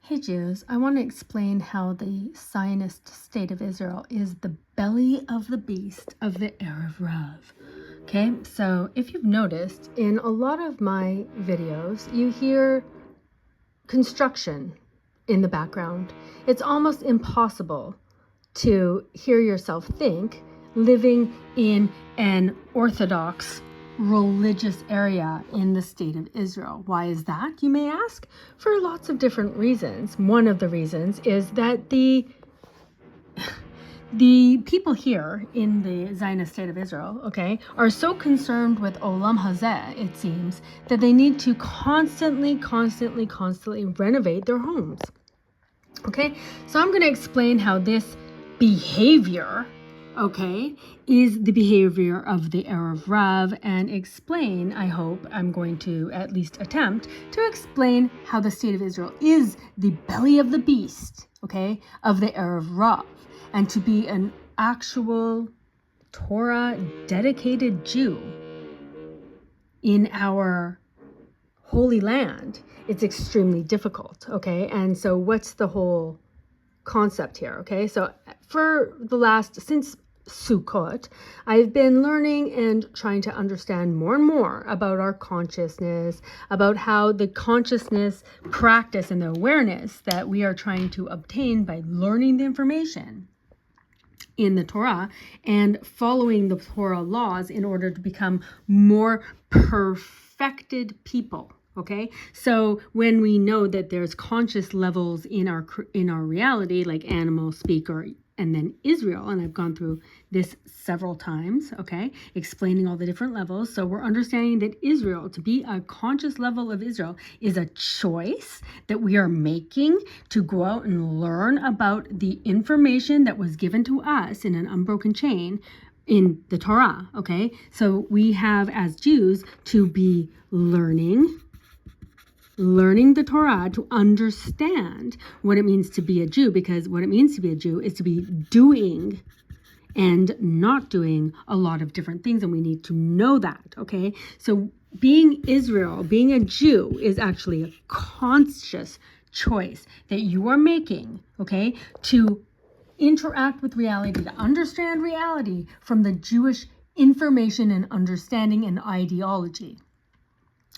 Hey Jews, I want to explain how the Zionist state of Israel is the belly of the beast of the Erev Rav. Okay, so if you've noticed, in a lot of my videos, you hear construction in the background. It's almost impossible to hear yourself think living in an Orthodox religious area in the state of Israel. Why is that, you may ask? For lots of different reasons. One of the reasons is that the people here in the Zionist state of Israel, okay, are so concerned with Olam Hazeh, it seems, that they need to constantly renovate their homes. Okay, so I'm going to explain how this behavior, okay, is the behavior of the Erev Rav, and explain, I hope I'm going to at least attempt to explain how the state of Israel is the belly of the beast, okay, of the Erev Rav, and to be an actual Torah dedicated Jew in our Holy Land, it's extremely difficult, okay? And so what's the whole concept here, okay? So since Sukkot, I've been learning and trying to understand more and more about our consciousness, about how the consciousness practice and the awareness that we are trying to obtain by learning the information in the Torah and following the Torah laws in order to become more perfected people. Okay, so when we know that there's conscious levels in our reality, like animal, speaker, and then Israel, and I've gone through this several times, okay, explaining all the different levels. So we're understanding that Israel, to be a conscious level of Israel, is a choice that we are making to go out and learn about the information that was given to us in an unbroken chain in the Torah, okay? So we have, as Jews, to be learning the Torah to understand what it means to be a Jew, because what it means to be a Jew is to be doing and not doing a lot of different things, and we need to know that, okay? So being Israel, being a Jew, is actually a conscious choice that you are making, okay, to interact with reality, to understand reality from the Jewish information and understanding and ideology.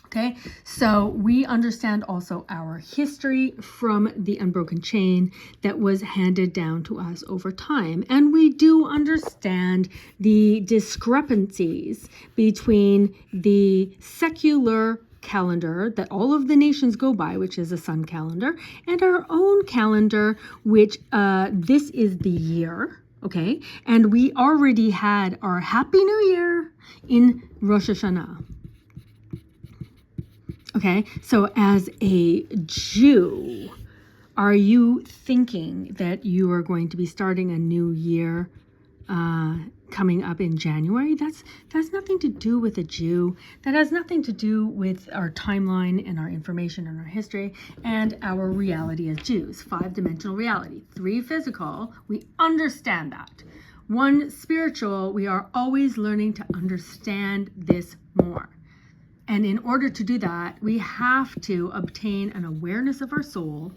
Okay, so we understand also our history from the unbroken chain that was handed down to us over time. And we do understand the discrepancies between the secular calendar that all of the nations go by, which is a sun calendar, and our own calendar, which this is the year. Okay, and we already had our Happy New Year in Rosh Hashanah. Okay, so as a Jew, are you thinking that you are going to be starting a new year coming up in January? That's nothing to do with a Jew. That has nothing to do with our timeline and our information and our history and our reality as Jews. 5-dimensional reality, 3 physical, we understand that. 1 spiritual, we are always learning to understand this more. And in order to do that, we have to obtain an awareness of our soul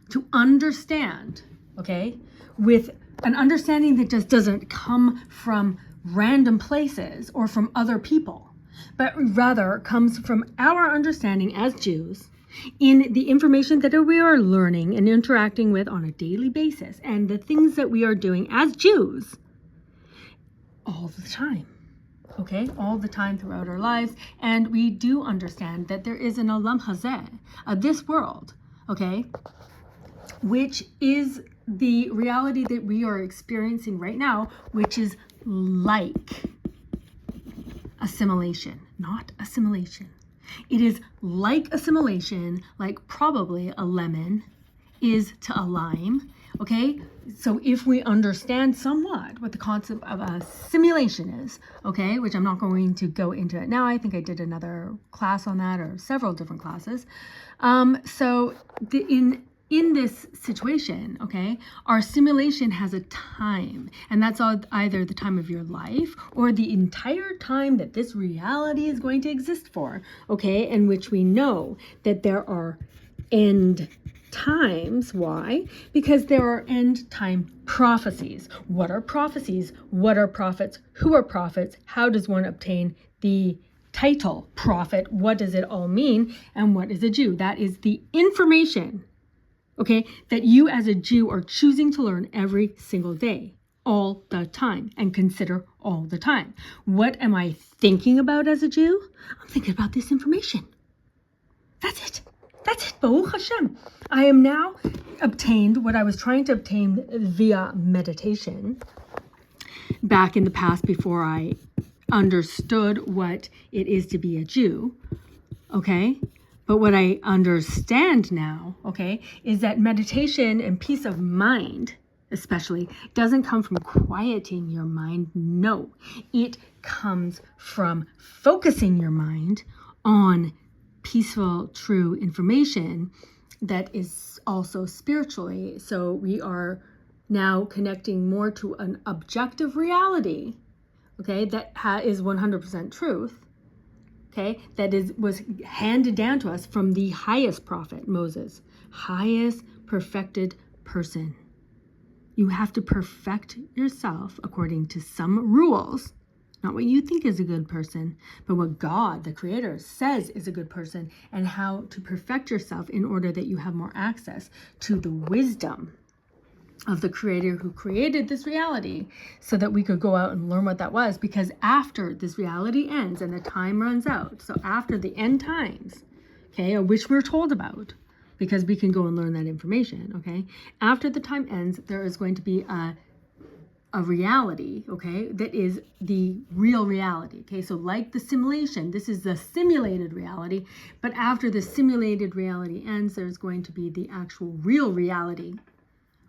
to understand, okay, with an understanding that just doesn't come from random places or from other people, but rather comes from our understanding as Jews in the information that we are learning and interacting with on a daily basis, and the things that we are doing as Jews all the time. Okay, all the time throughout our lives. And we do understand that there is an Olam Hazeh, this world, okay, which is the reality that we are experiencing right now, which is like assimilation, not assimilation. It is like assimilation, like probably a lemon is to a lime. Okay, so if we understand somewhat what the concept of assimilation is, okay, which I'm not going to go into it now. I think I did another class on that, or several different classes. In this situation, okay, our simulation has a time, and that's either the time of your life or the entire time that this reality is going to exist for, okay, in which we know that there are end times. Why? Because there are end time prophecies. What are prophecies? What are prophets? Who are prophets? How does one obtain the title prophet? What does it all mean? And what is a Jew? That is the information, okay, that you as a Jew are choosing to learn every single day, all the time, and consider all the time. What am I thinking about as a Jew? I'm thinking about this information. That's it. That's it. Baruch Hashem. I am now obtained what I was trying to obtain via meditation back in the past before I understood what it is to be a Jew, okay? But what I understand now, okay, is that meditation and peace of mind, especially, doesn't come from quieting your mind. No, it comes from focusing your mind on peaceful, true information that is also spiritually. So we are now connecting more to an objective reality, okay, that is 100% truth, okay, that was handed down to us from the highest prophet, Moses, highest perfected person. You have to perfect yourself according to some rules, not what you think is a good person, but what God, the Creator, says is a good person, and how to perfect yourself in order that you have more access to the wisdom of the Creator who created this reality, so that we could go out and learn what that was. Because after this reality ends and the time runs out, so after the end times, okay, which we're told about, because we can go and learn that information, okay, after the time ends, there is going to be a reality, okay, that is the real reality, okay, so like the simulation, this is the simulated reality, but after the simulated reality ends, there's going to be the actual real reality,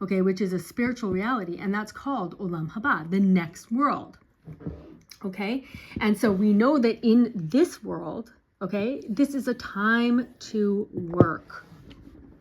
okay, which is a spiritual reality, and that's called Olam Haba, the next world, okay? And so we know that in this world, okay, this is a time to work,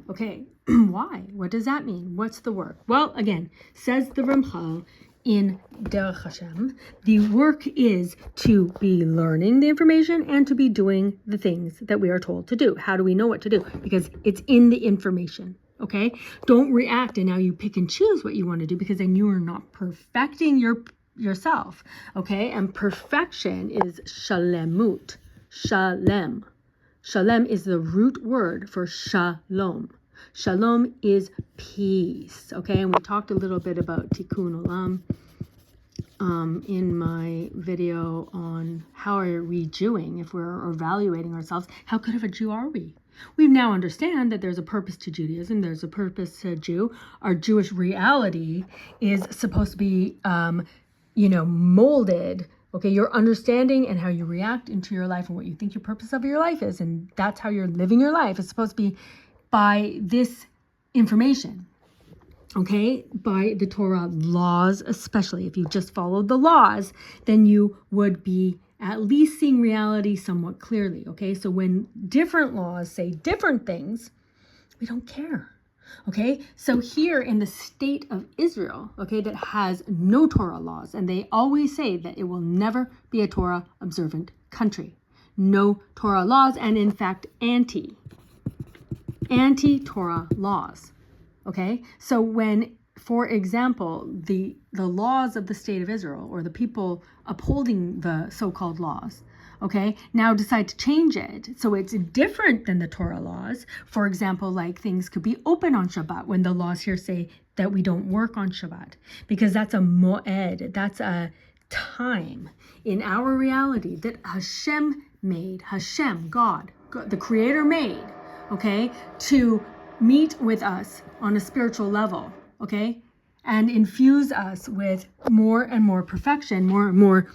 okay? Why? What does that mean? What's the work? Well, again, says the Ramchal in Derech Hashem, the work is to be learning the information and to be doing the things that we are told to do. How do we know what to do? Because it's in the information. Okay, don't react and now you pick and choose what you want to do, because then you are not perfecting yourself. Okay, and perfection is shalemut. Shalem. Shalem is the root word for shalom. Shalom is peace. Okay, and we talked a little bit about tikkun olam in my video on how are we Jewing, if we're evaluating ourselves. How good of a Jew are we? We now understand that there's a purpose to Judaism. There's a purpose to Jew. Our Jewish reality is supposed to be, molded. Okay, your understanding and how you react into your life and what you think your purpose of your life is, and that's how you're living your life. It's supposed to be by this information. Okay, by the Torah laws, especially. If you just followed the laws, then you would be at least seeing reality somewhat clearly. Okay, so when different laws say different things, we don't care. Okay, so here in the state of Israel, okay, that has no Torah laws, and they always say that it will never be a Torah observant country. No Torah laws, and in fact, anti-Torah laws. Okay, so when, for example, the laws of the state of Israel, or the people upholding the so-called laws, okay, now decide to change it so it's different than the Torah laws. For example, like things could be open on Shabbat, when the laws here say that we don't work on Shabbat, because that's a moed, that's a time in our reality that Hashem made, Hashem, God, the Creator made, okay, to meet with us on a spiritual level, okay, and infuse us with more and more perfection, more and more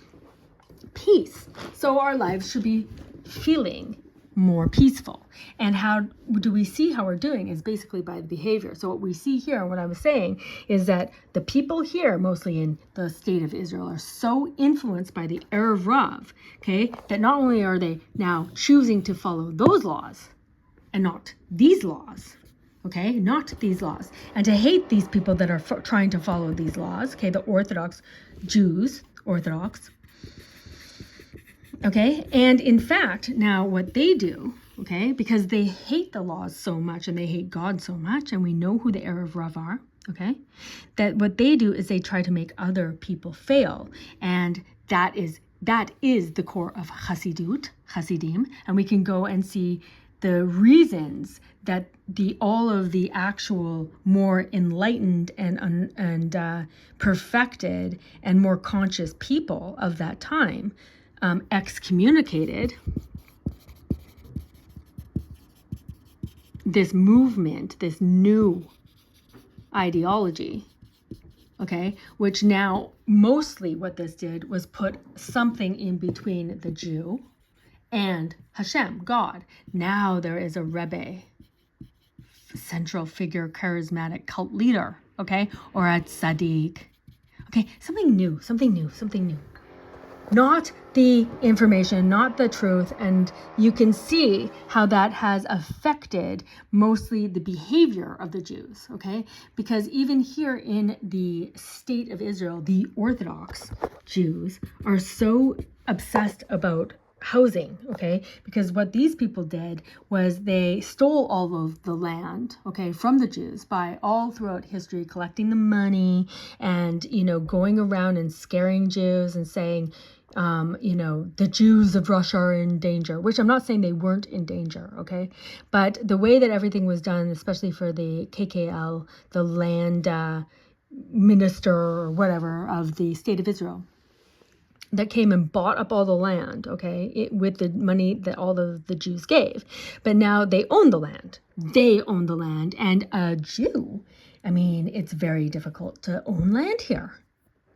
peace. So our lives should be feeling more peaceful. And how do we see how we're doing is basically by the behavior. So what we see here, what I was saying, is that the people here, mostly in the state of Israel, are so influenced by the Erev Rav, okay, that not only are they now choosing to follow those laws and not these laws, okay, not these laws, and to hate these people that are trying to follow these laws, okay, the Orthodox Jews, Orthodox, okay, and in fact, now what they do, okay? Because they hate the laws so much and they hate God so much, and we know who the Erev Rav are, okay? That what they do is they try to make other people fail, and that is the core of Chassidim, and we can go and see the reasons that all of the actual more enlightened and perfected and more conscious people of that time excommunicated this movement, this new ideology, okay, which now mostly what this did was put something in between the Jew and Hashem, God. Now there is a Rebbe, central figure, charismatic cult leader, okay, or a tzaddik, okay, something new. Not the information, not the truth, and you can see how that has affected mostly the behavior of the Jews, okay? Because even here in the state of Israel, the Orthodox Jews are so obsessed about housing, okay? Because what these people did was they stole all of the land, okay, from the Jews by all throughout history, collecting the money and, going around and scaring Jews and saying, the Jews of Russia are in danger, which I'm not saying they weren't in danger, okay? But the way that everything was done, especially for the KKL, the land minister or whatever of the state of Israel, that came and bought up all the land, okay, with the money that all of the Jews gave. But now they own the land. And a Jew, it's very difficult to own land here.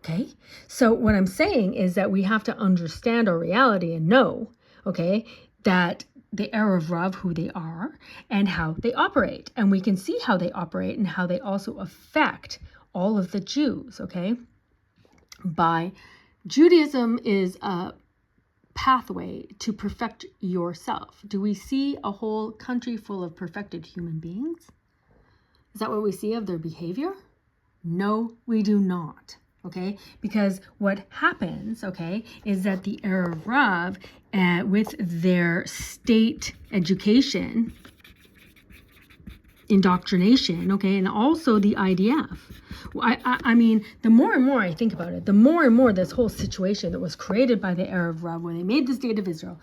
Okay, so what I'm saying is that we have to understand our reality and know, okay, that the Erev Rav, who they are and how they operate. And we can see how they operate and how they also affect all of the Jews, okay? Judaism is a pathway to perfect yourself. Do we see a whole country full of perfected human beings? Is that what we see of their behavior? No, we do not. Okay, because what happens, okay, is that the Erev Rav, with their state education, indoctrination, okay, and also the IDF. The more and more I think about it, the more and more this whole situation that was created by the Erev Rav when they made the state of Israel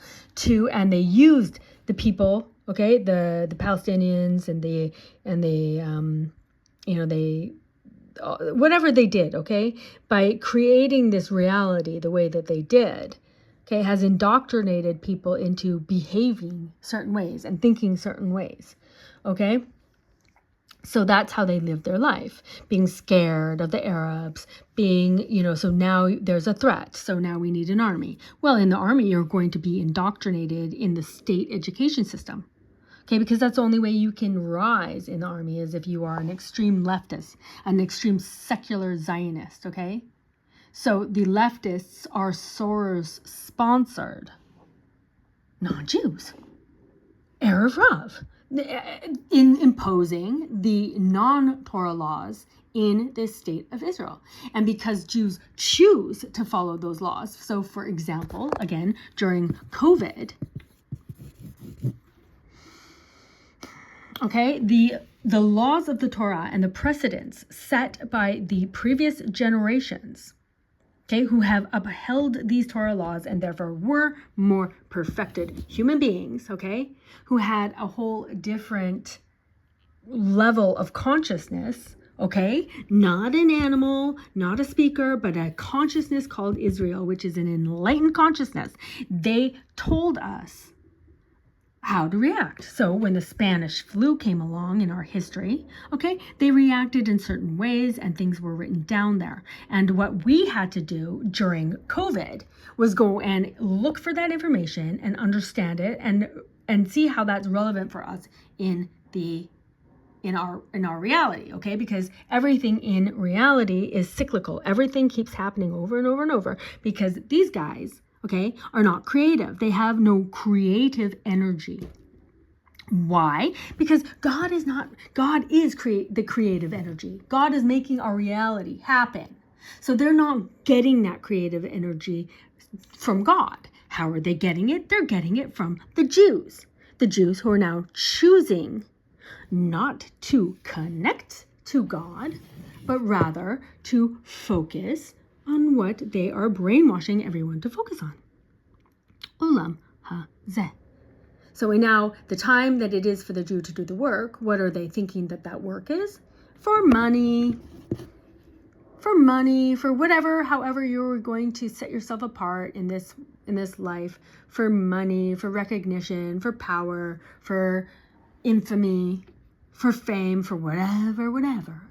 and they used the people, okay, the Palestinians and they whatever they did, okay, by creating this reality the way that they did, okay, has indoctrinated people into behaving certain ways and thinking certain ways, okay? So that's how they live their life, being scared of the Arabs, so now there's a threat, so now we need an army. Well, in the army, you're going to be indoctrinated in the state education system. Okay, because that's the only way you can rise in the army is if you are an extreme leftist, an extreme secular Zionist, okay? So the leftists are Soros-sponsored non-Jews, Erev Rav, in imposing the non-Torah laws in the state of Israel. And because Jews choose to follow those laws, so for example, again, during COVID, okay, the laws of the Torah and the precedents set by the previous generations, okay, who have upheld these Torah laws and therefore were more perfected human beings, okay, who had a whole different level of consciousness, okay, not an animal, not a speaker, but a consciousness called Israel, which is an enlightened consciousness. They told us how to react. So when the Spanish flu came along in our history, okay, they reacted in certain ways and things were written down there. And what we had to do during COVID was go and look for that information and understand it and see how that's relevant for us in our reality, okay? Because everything in reality is cyclical. Everything keeps happening over and over and over because these guys, okay, are not creative. They have no creative energy. Why? Because God is the creative energy. God is making our reality happen. So they're not getting that creative energy from God. How are they getting it? They're getting it from the Jews. the Jews who are now choosing not to connect to God, but rather to focus on what they are brainwashing everyone to focus on. Olam hazeh. So now, the time that it is for the Jew to do the work, what are they thinking that work is? For money, for whatever, however you're going to set yourself apart in this life, for money, for recognition, for power, for infamy, for fame, for whatever,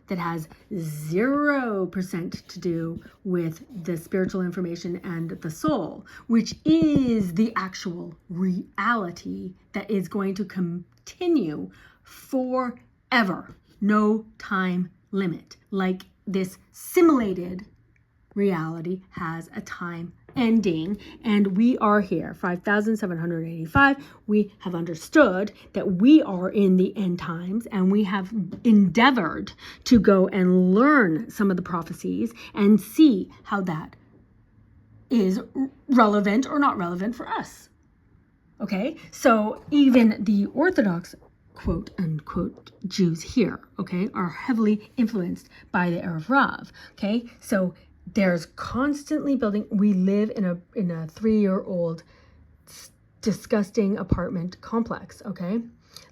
that has 0% to do with the spiritual information and the soul, which is the actual reality that is going to continue forever. No time limit. Like this simulated reality has a time ending, and we are here, 5,785. We have understood that we are in the end times, and we have endeavored to go and learn some of the prophecies and see how that is relevant or not relevant for us. Okay, so even the Orthodox quote unquote Jews here, okay, are heavily influenced by the Erev Rav. Okay, so there's constantly building. We live in a 3-year-old disgusting apartment complex. Okay,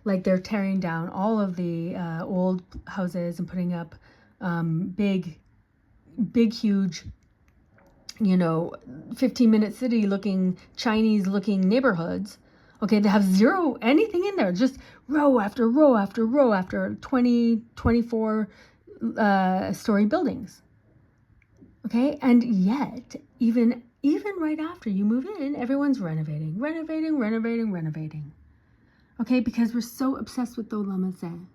like they're tearing down all of the old houses and putting up big, huge, 15-minute city looking, Chinese looking neighborhoods. Okay, they have zero anything in there, just row after row after row after 24 story buildings. Okay, and yet, even right after you move in, everyone's renovating. Okay, because we're so obsessed with the Olam Hazeh.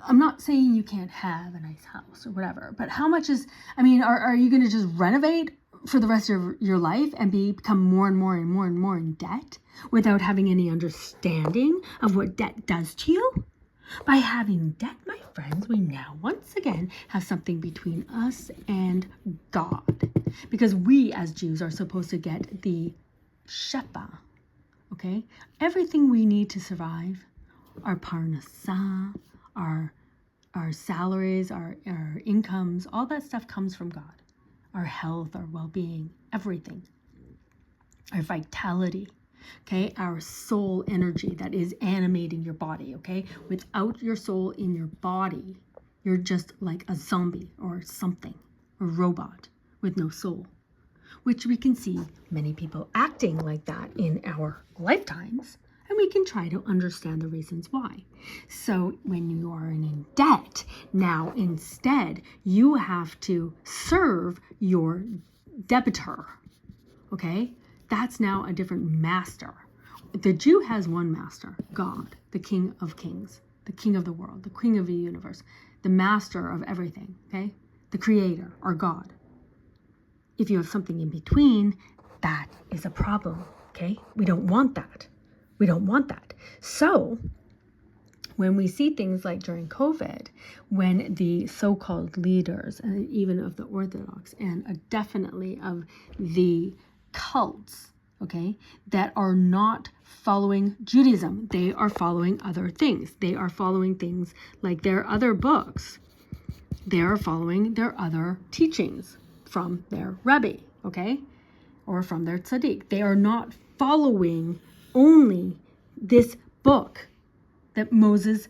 I'm not saying you can't have a nice house or whatever, but how much is, are you going to just renovate for the rest of your life and become more and more in debt without having any understanding of what debt does to you? By having debt, my friends, we now once again have something between us and God, because we as Jews are supposed to get the shepa, okay? Everything we need to survive, our parnassah, our salaries, our incomes, all that stuff comes from God. Our health, our well-being, everything. Our vitality, okay? Our soul energy that is animating your body, okay? Without your soul in your body, you're just like a zombie or something, a robot with no soul, which we can see many people acting like that in our lifetimes. And we can try to understand the reasons why. So when you are in debt, now instead you have to serve your debitor. Okay? That's now a different master. The Jew has one master, God, the King of Kings, the King of the world, the King of the universe, the master of everything. Okay? The Creator, or God. If you have something in between, that is a problem. Okay? We don't want that. We don't want that. So when we see things like during COVID, when the so-called leaders, even of the Orthodox and definitely of the cults, okay, that are not following Judaism, they are following other things. They are following things like their other books. They are following their other teachings from their Rebbe, okay, or from their tzaddik. They are not following only this book that Moses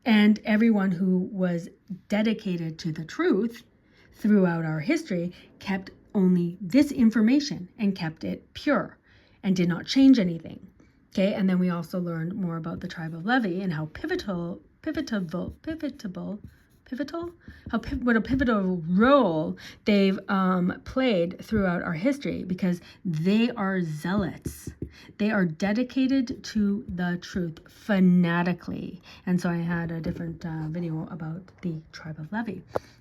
and everyone who was dedicated to the truth throughout our history kept only this information and kept it pure and did not change anything. Okay, and then we also learned more about the tribe of Levi and how what a pivotal role they've played throughout our history, because they are zealots. They are dedicated to the truth fanatically. And so I had a different video about the tribe of Levi.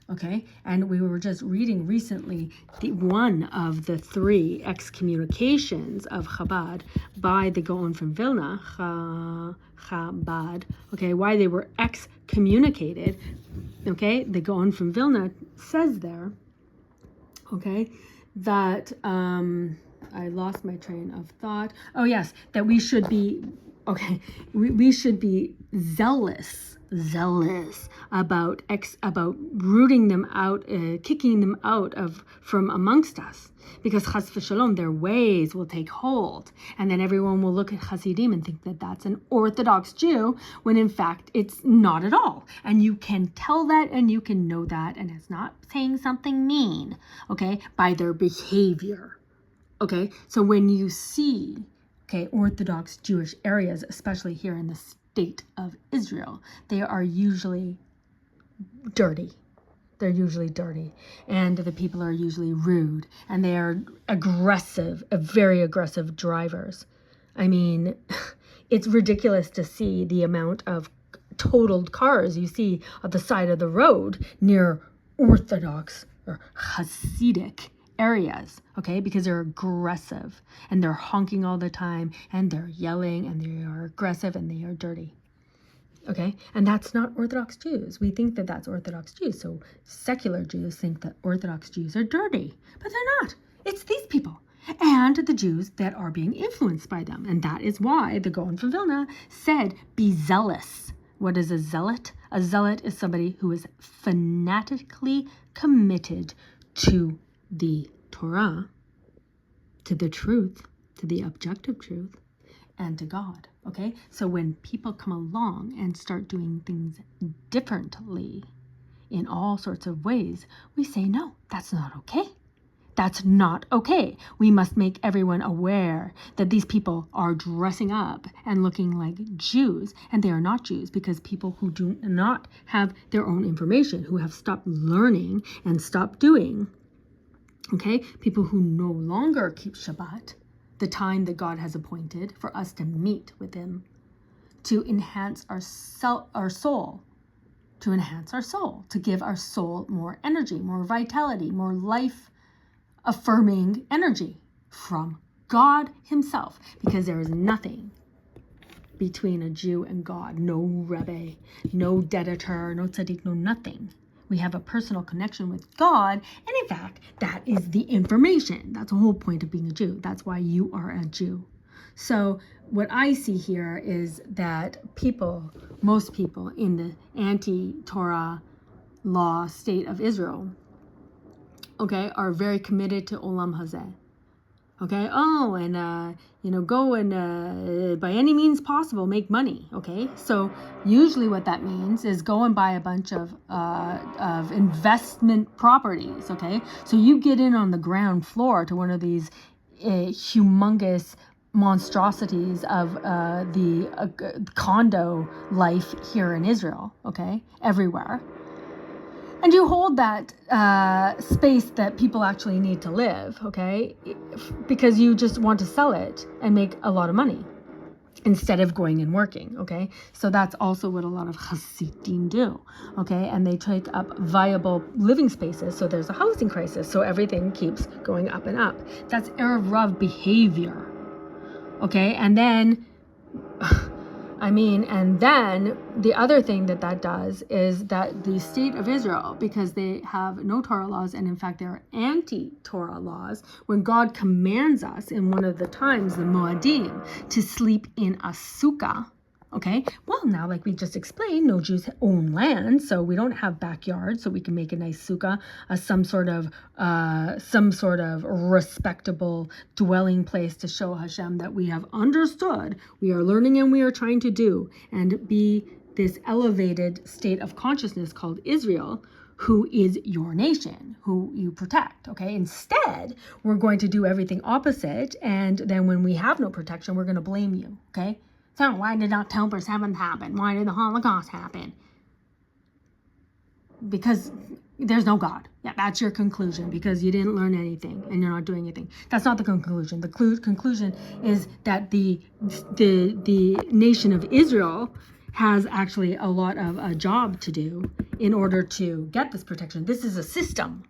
Okay, and we were just reading recently one of the 3 excommunications of Chabad by the Gaon from Vilna, Chabad, okay, why they were excommunicated. Okay, the Gaon from Vilna says there, okay, that I lost my train of thought. Oh yes, that we should be, okay, we should be zealous about rooting them out, kicking them out from amongst us, because chas v'shalom, their ways will take hold, and then everyone will look at Chassidim and think that that's an Orthodox Jew, when in fact it's not at all. And you can tell that, and you can know that, and it's not saying something mean, okay, by their behavior. Okay, so when you see, okay, Orthodox Jewish areas, especially here in the state of Israel, they are usually dirty. They're usually dirty, and the people are usually rude, and they are aggressive, very aggressive drivers. I mean, it's ridiculous to see the amount of totaled cars you see at the side of the road near Orthodox or Hasidic areas, okay, because they're aggressive and they're honking all the time and they're yelling and they are aggressive and they are dirty, okay, and that's not Orthodox Jews. We think that that's Orthodox Jews, so secular Jews think that Orthodox Jews are dirty, but they're not. It's these people and the Jews that are being influenced by them, and that is why the Gaon from Vilna said, be zealous. What is a zealot? A zealot is somebody who is fanatically committed to the Torah, to the truth, to the objective truth, and to God, okay? So when people come along and start doing things differently in all sorts of ways, we say, no, that's not okay. That's not okay. We must make everyone aware that these people are dressing up and looking like Jews, and they are not Jews, because people who do not have their own information, who have stopped learning and stopped doing, okay, people who no longer keep Shabbat, the time that God has appointed for us to meet with him, to enhance our soul, to enhance our soul, to give our soul more energy, more vitality, more life-affirming energy from God himself, because there is nothing between a Jew and God, no Rebbe, no deditor, no tzaddik, no nothing. We have a personal connection with God, and in fact, that is the information. That's the whole point of being a Jew. That's why you are a Jew. So what I see here is that people, most people in the anti-Torah law state of Israel, okay, are very committed to Olam Hazeh. Okay, oh, and, go and by any means possible, make money, okay? So usually what that means is go and buy a bunch of investment properties, okay? So you get in on the ground floor to one of these humongous monstrosities of the condo life here in Israel, okay? Everywhere. And you hold that space that people actually need to live, okay? Because you just want to sell it and make a lot of money instead of going and working, okay? So that's also what a lot of Chassidim do, okay? And they take up viable living spaces, so there's a housing crisis, so everything keeps going up and up. That's Erev Rav behavior, okay? And then... and then the other thing that does is that the state of Israel, because they have no Torah laws, and in fact they are anti-Torah laws, when God commands us in one of the times, the Moadim, to sleep in a sukkah, okay, well now, like we just explained, no Jews own land, so we don't have backyards, so we can make a nice sukkah, some sort of respectable dwelling place to show Hashem that we have understood, we are learning and we are trying to do, and be this elevated state of consciousness called Israel, who is your nation, who you protect, okay? Instead, we're going to do everything opposite, and then when we have no protection, we're going to blame you, okay? So why did October 7th happen? Why did the Holocaust happen? Because there's no God. Yeah, that's your conclusion, because you didn't learn anything and you're not doing anything. That's not the conclusion. The conclusion is that the nation of Israel has actually a lot of a job to do in order to get this protection. This is a system.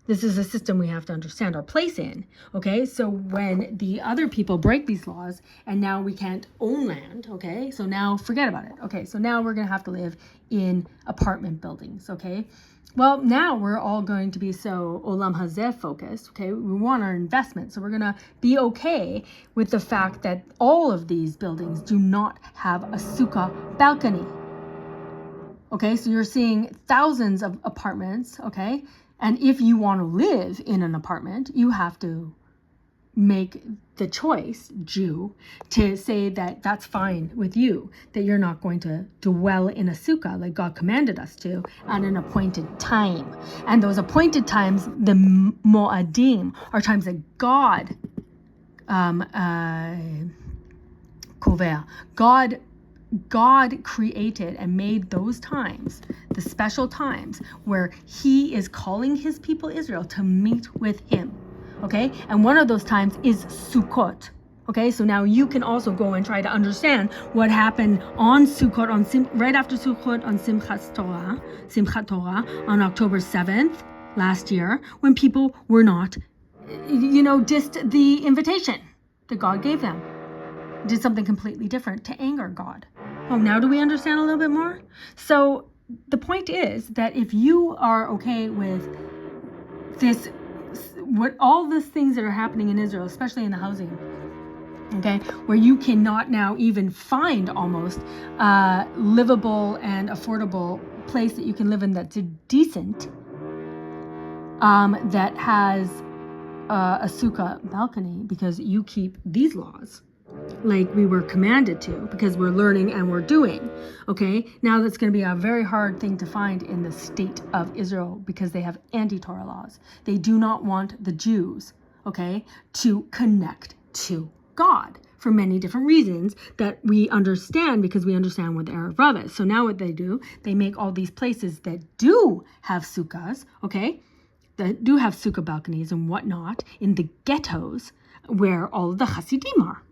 This is a system we have to understand our place in, okay? So when the other people break these laws and now we can't own land, okay? So now forget about it. Okay, so now we're going to have to live in apartment buildings, okay? Well, now we're all going to be so Olam Hazeh focused, okay? We want our investment. So we're going to be okay with the fact that all of these buildings do not have a sukkah balcony. Okay, so you're seeing thousands of apartments, okay? And if you want to live in an apartment, you have to make the choice, Jew, to say that that's fine with you, that you're not going to dwell in a sukkah like God commanded us to at an appointed time. And those appointed times, the Moadim, are times that God Kovea. God created and made those times, the special times where he is calling his people Israel to meet with him, okay? And one of those times is Sukkot, okay? So now you can also go and try to understand what happened on Sukkot, right after Sukkot on Simchat Torah, on October 7th last year, when people were not, dissed the invitation that God gave them. Did something completely different to anger God. Oh, now do we understand a little bit more? So the point is that if you are okay with this, what all these things that are happening in Israel, especially in the housing, okay, where you cannot now even find almost a livable and affordable place that you can live in that's decent, that has a sukkah balcony because you keep these laws like we were commanded to, because we're learning and we're doing, okay? Now that's going to be a very hard thing to find in the state of Israel because they have anti-Torah laws. They do not want the Jews, okay, to connect to God for many different reasons that we understand because we understand what the Erev Rav is. So now what they do, they make all these places that do have sukkahs, okay, that do have sukkah balconies and whatnot in the ghettos where all of the Chassidim are.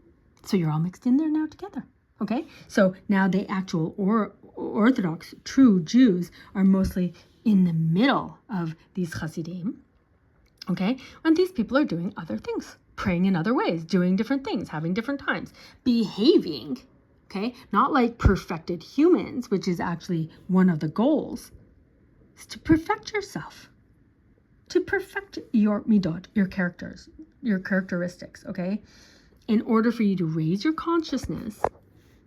So you're all mixed in there now together, okay? So now the actual Orthodox, true Jews are mostly in the middle of these Chassidim, okay? And these people are doing other things, praying in other ways, doing different things, having different times, behaving, okay? Not like perfected humans, which is actually one of the goals, is to perfect yourself, to perfect your midot, your characters, your characteristics, okay? In order for you to raise your consciousness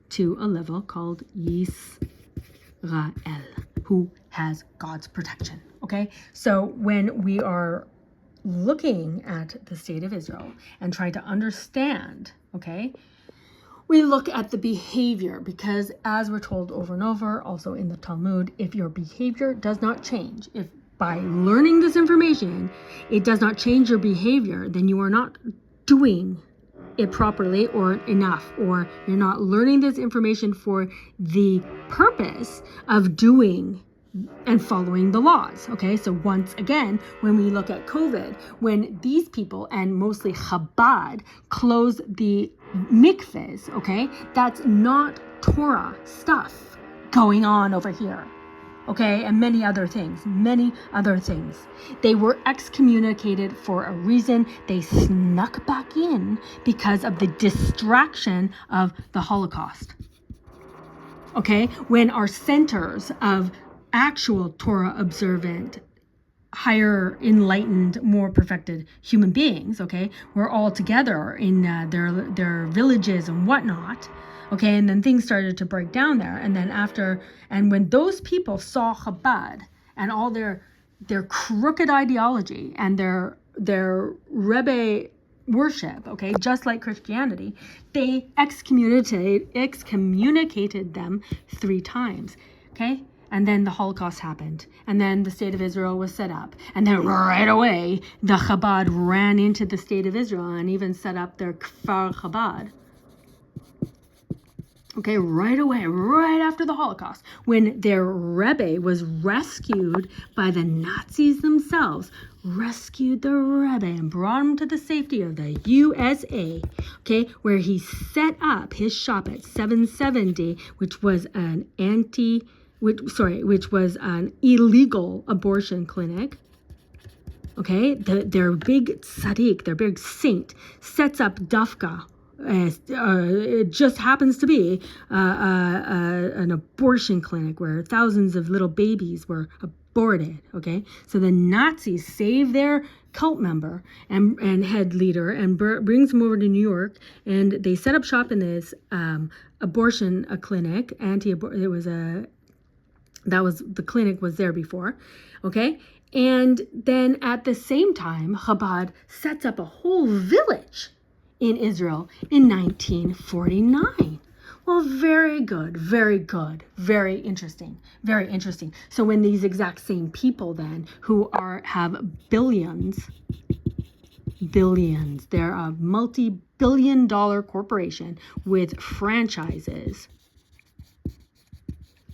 to a level called Yisrael, who has God's protection, okay? So when we are looking at the state of Israel and trying to understand, okay, we look at the behavior because as we're told over and over, also in the Talmud, if your behavior does not change, if by learning this information, it does not change your behavior, then you are not doing it properly or enough, or you're not learning this information for the purpose of doing and following the laws, okay? So once again, when we look at COVID, when these people, and mostly Chabad, close the mikvahs, okay, that's not Torah stuff going on over here. Okay, and many other things. They were excommunicated for a reason. They snuck back in because of the distraction of the Holocaust. Okay, when our centers of actual Torah observant, higher enlightened, more perfected human beings, okay, were all together in their villages and whatnot. Okay, and then things started to break down there. And then when those people saw Chabad and all their crooked ideology and their Rebbe worship, okay, just like Christianity, they excommunicated them 3 times, okay? And then the Holocaust happened. And then the state of Israel was set up. And then right away, the Chabad ran into the state of Israel and even set up their Kfar Chabad. Okay, right away, right after the Holocaust, when their Rebbe was rescued by the Nazis themselves, rescued the Rebbe and brought him to the safety of the USA, okay, where he set up his shop at 770, which was an illegal abortion clinic, okay, their big tzaddik, their big saint, sets up dafka. It just happens to be an abortion clinic where thousands of little babies were aborted, okay? So the Nazis save their cult member and head leader and brings him over to New York, and they set up shop in this abortion clinic. The clinic was there before, okay? And then at the same time, Chabad sets up a whole village in Israel in 1949. Well, very good, very good, very interesting, very interesting. So when these exact same people then who have billions, they're a multi-billion-dollar corporation with franchises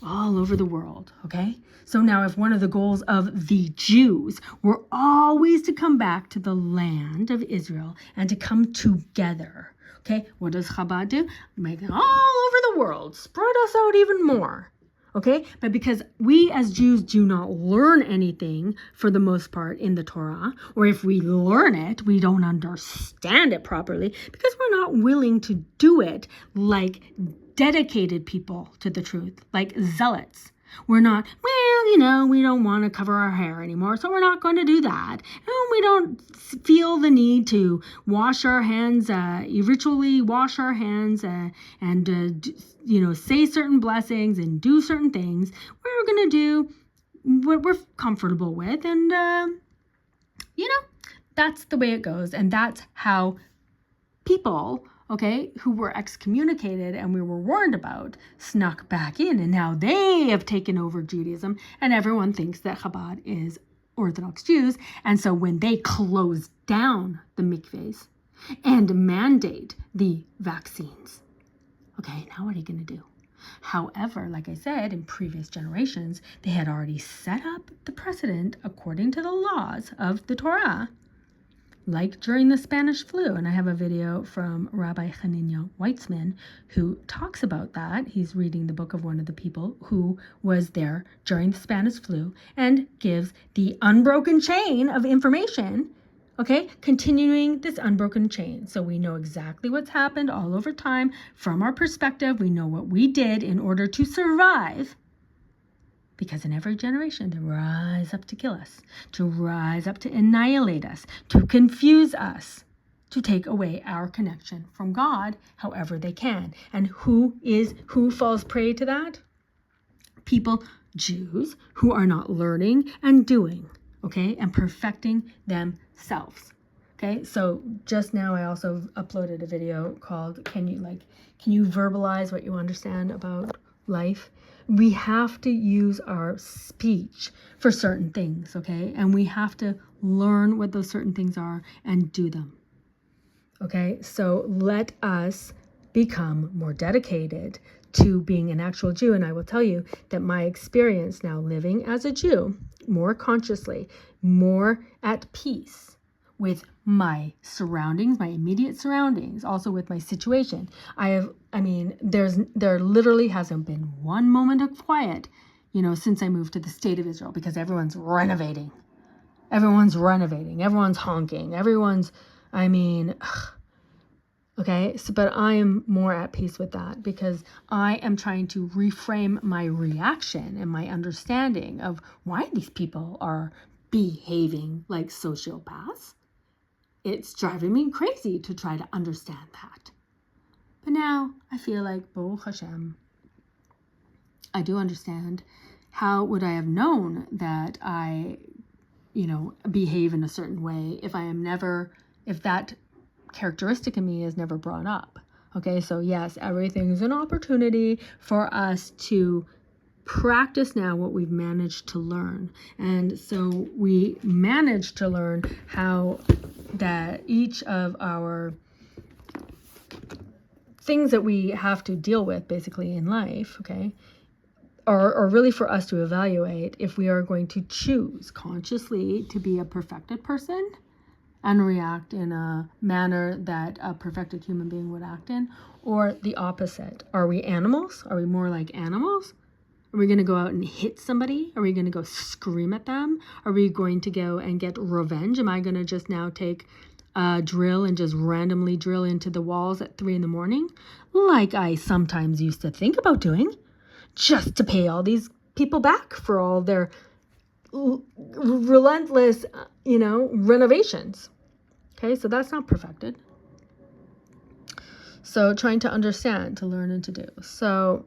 all over the world, okay? So now if one of the goals of the Jews were always to come back to the land of Israel and to come together, okay, what does Chabad do? Make it all over the world, spread us out even more, okay? But because we as Jews do not learn anything for the most part in the Torah, or if we learn it, we don't understand it properly because we're not willing to do it like dedicated people to the truth, like zealots. We're not, we don't want to cover our hair anymore, so we're not going to do that. And we don't feel the need to wash our hands, ritually wash our hands and say certain blessings and do certain things. We're going to do what we're comfortable with. And, that's the way it goes. And that's how people, okay, who were excommunicated and we were warned about, snuck back in, and now they have taken over Judaism, and everyone thinks that Chabad is Orthodox Jews. And so when they close down the mikvahs and mandate the vaccines, okay, now what are you going to do? However, like I said, in previous generations, they had already set up the precedent according to the laws of the Torah, like during the Spanish flu. And I have a video from Rabbi Hanina Weitzman who talks about that. He's reading the book of one of the people who was there during the Spanish flu and gives the unbroken chain of information, okay, continuing this unbroken chain. So we know exactly what's happened all over time from our perspective. We know what we did in order to survive. Because in every generation, they rise up to kill us, to rise up to annihilate us, to confuse us, to take away our connection from God however they can. And who falls prey to that? People, Jews, who are not learning and doing, okay, and perfecting themselves. Okay, so just now I also uploaded a video called Can you verbalize what you understand about life? We have to use our speech for certain things, okay? And we have to learn what those certain things are and do them, okay? So let us become more dedicated to being an actual Jew. And I will tell you that my experience now living as a Jew, more consciously, more at peace with my surroundings, my immediate surroundings, also with my situation. There literally hasn't been one moment of quiet, since I moved to the state of Israel, because everyone's renovating. Everyone's honking. Okay, but I am more at peace with that because I am trying to reframe my reaction and my understanding of why these people are behaving like sociopaths. It's driving me crazy to try to understand that. But now I feel like, Baruch Hashem, I do understand. How would I have known that I, behave in a certain way if that characteristic in me is never brought up? Okay, so yes, everything's an opportunity for us to practice now what we've managed to learn. And so we managed to learn how that each of our things that we have to deal with basically in life, okay, are really for us to evaluate if we are going to choose consciously to be a perfected person and react in a manner that a perfected human being would act in, or the opposite. Are we animals? Are we more like animals? Are we going to go out and hit somebody? Are we going to go scream at them? Are we going to go and get revenge? Am I going to just now take a drill and just randomly drill into the walls at 3 a.m, like I sometimes used to think about doing, just to pay all these people back for all their relentless, renovations? Okay, so that's not perfected. So trying to understand, to learn, and to do. So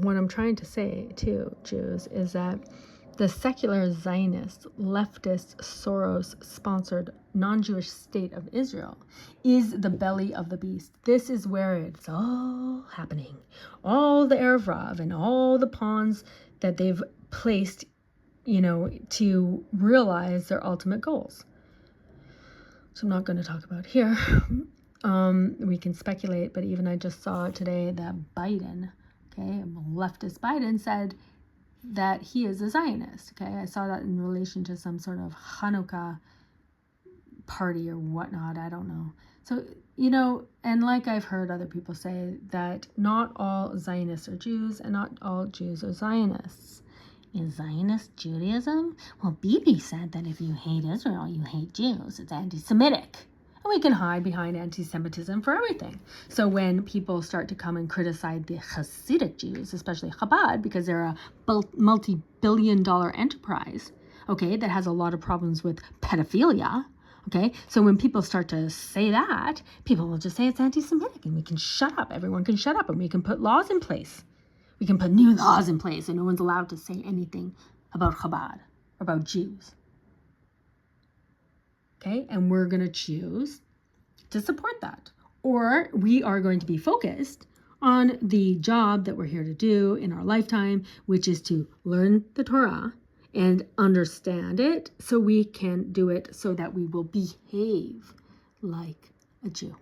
what I'm trying to say to Jews is that the secular Zionist, leftist, Soros-sponsored, non-Jewish state of Israel is the belly of the beast. This is where it's all happening. All the Erev Rav and all the pawns that they've placed, to realize their ultimate goals. So I'm not going to talk about here. We can speculate, but even I just saw today that Biden, leftist Biden, said that he is a Zionist. I saw that in relation to some sort of Hanukkah party or whatnot. I don't know. So, and like I've heard other people say, that not all Zionists are Jews and not all Jews are Zionists. Is Zionist Judaism? Well, Bibi said that if you hate Israel, you hate Jews. It's anti-Semitic. And we can hide behind anti-Semitism for everything. So when people start to come and criticize the Hasidic Jews, especially Chabad, because they're a multi-billion-dollar enterprise, that has a lot of problems with pedophilia, so when people start to say that, people will just say it's anti-Semitic, and we can shut up. Everyone can shut up, and we can put laws in place. We can put new laws in place, and no one's allowed to say anything about Chabad, about Jews. And we're going to choose to support that. Or we are going to be focused on the job that we're here to do in our lifetime, which is to learn the Torah and understand it so we can do it so that we will behave like a Jew.